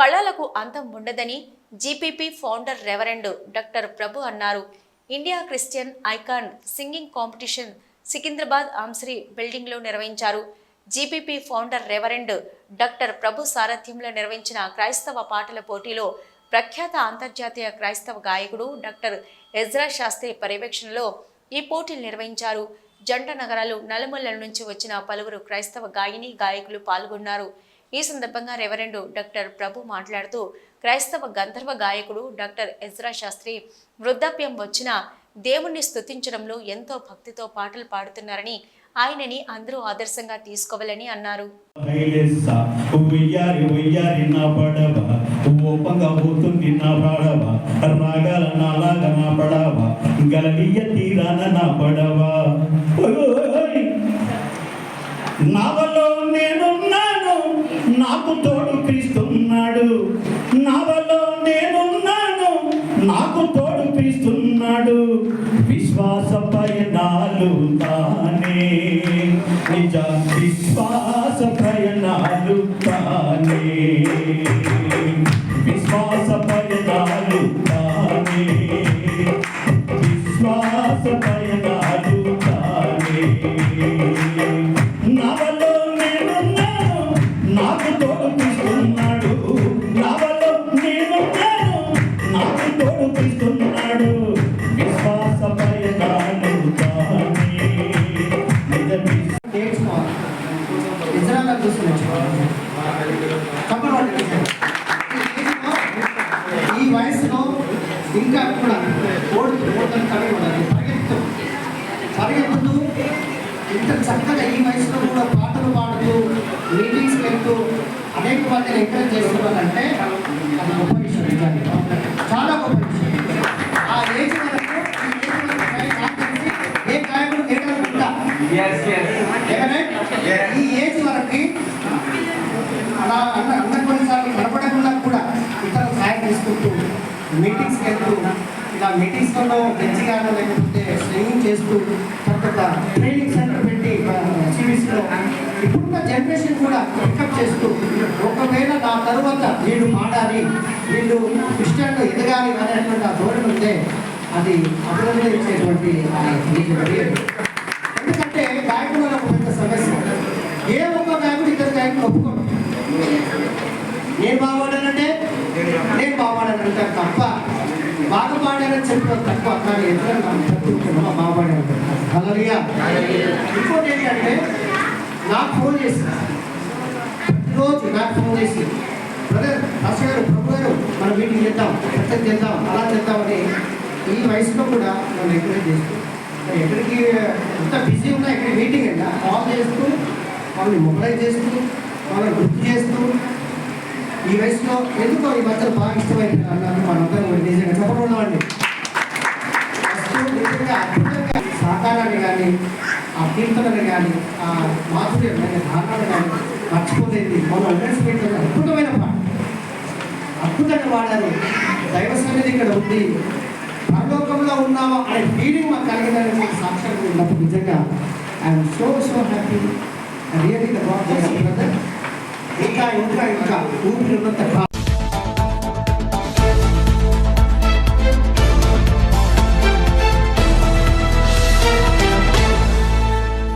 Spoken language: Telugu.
కళలకు అంతం ఉండదని GPP founder reverend doctor Prabhu అన్నారు. India Christian icon singing competition Secunderabad ఆమ్శ్రీ బిల్డింగ్లో నిర్వహించారు. GPP founder reverend doctor Prabhu సారథ్యంలో నిర్వహించిన క్రైస్తవ పాటల పోటీలో ప్రఖ్యాత అంతర్జాతీయ క్రైస్తవ గాయకుడు డాక్టర్ ఎజ్రా శాస్త్రి పర్యవేక్షణలో ఈ పోటీలు నిర్వహించారు. జంట నగరాలు నలుమూలల నుంచి వచ్చిన పలువురు క్రైస్తవ గాయని గాయకులు పాల్గొన్నారు. ఈ సందర్భంగా రెవరెండ్ డాక్టర్ ప్రభు మాట్లాడుతూ క్రైస్తవ గంధర్వ గాయకుడు డాక్టర్ ఎజ్రా శాస్త్రి వృద్ధాప్యం వచ్చిన దేవుణ్ణి స్తుతించడంలో ఎంతో భక్తితో పాటలు పాడుతున్నారని, ఆయనని అందరూ ఆదర్శంగా తీసుకోవాలని అన్నారు. నావలో నేనున్నాను, నాకు తోడు క్రీస్తున్నాడు. నావలో నేనున్నాను, నాకు తోడు క్రీస్తున్నాడు. విశ్వాస పయనాలు తానే, నిజ విశ్వాస పయనాలు తానే, విశ్వాస పయనాలు తానే, విశ్వాస పయనాలు తానే. నావలో నేనున్నాను, నాకు తోడు తీస్తున్నాడు. నావలో నేనున్నాను, నాకు తోడు తీస్తున్నాడు. విశ్వాస పయనాలు తానే, ఈ వయసులో ఇంకా కూడా పరిగెత్తుతూ ఇంత చక్కగా ఈ వయసులో కూడా పాటలు పాడుతూ మీటింగ్స్కి వెళ్తూ అనేక మందిని ఎంకరేజ్ చేస్తున్నారంటే అది గొప్ప విషయం. నిజానికి చాలా గొప్ప విషయం. ఆ ఏజ్ వరకు ఏ గాయకుడు కేటాయించుకుంటా ఈ ఏజ్ వరకు అలా అన్న కొన్నిసార్లు కనపడకుండా కూడా ఇతర సహాయం తీసుకుంటూ మీటింగ్స్కి వెళ్తూ ఇలా మీటింగ్స్లో మంచిగానో లేకపోతే స్వింగింగ్ చేస్తూ తర్వాత ట్రైనింగ్ సెంటర్ పెట్టి సిరీస్లో ఇప్పుడున్న జనరేషన్ కూడా పికప్ చేస్తూ ఒకవేళ నా తర్వాత వీళ్ళు పాడాలి, వీళ్ళు క్రిస్టియన్లో ఎదగాలి అనేటువంటి ఆ ధోరణి ఉంటే అది అభినందించేటువంటి ఎందుకంటే గాయకులలో ఒక పెద్ద సమస్య. ఏ ఒక్క గాయకుడు ఇద్దరు గాయకులు ఒప్పుకోండి. నేను బాగుపడానంటే నేను బాగుపడానంటే తప్ప బాగా పాడారని చెప్పడం తక్కువ. కానీ ఎదురు బాగుపడాను. హల్లెలూయా. ఇంకోటి ఏంటంటే నాకు ఫోన్ చేసి రోజు నాకు ఫోన్ చేసి బ్రదర్ రాష్ట్ర గారు ప్రభు గారు మనం మీటింగ్ చేద్దాం, చర్చలు చేద్దాం, అలా చేద్దామని ఈ వయసులో కూడా నన్ను ఎంకరేజ్ చేస్తూ ఎక్కడికి ఎంత బిజీ ఉన్నా ఎక్కడికి మీటింగ్ అయినా కాల్ చేస్తూ వాళ్ళని మొబైలైజ్ చేస్తూ వాళ్ళని గుర్తు చేస్తూ ఈ వయసులో ఎందుకో ఈ మధ్యలో బాగా ఇష్టమైంది అన్నారు. మనందరం నిజంగా చెప్పకూడదండి. నిజంగా అద్భుతంగా సహకారాన్ని కానీ ఆ కీర్తనని కానీ ఆ మాధుర్యమైన ధారణను కానీ మర్చిపోలేదు. మనం అండర్స్టాండ్ అద్భుతమైన పాట, అద్భుతంగా వాడారు. దైవ సన్నిధి ఇక్కడ ఉంది, పరలోకంలో ఉన్నామా అనే ఫీలింగ్ మాకు కలిగిందని సాక్ష్యం ఉన్నప్పుడు నిజంగా I'm so happy. Really the God ఇంకా ఇంకా ఇంకా ఊపిరి ఉన్నంత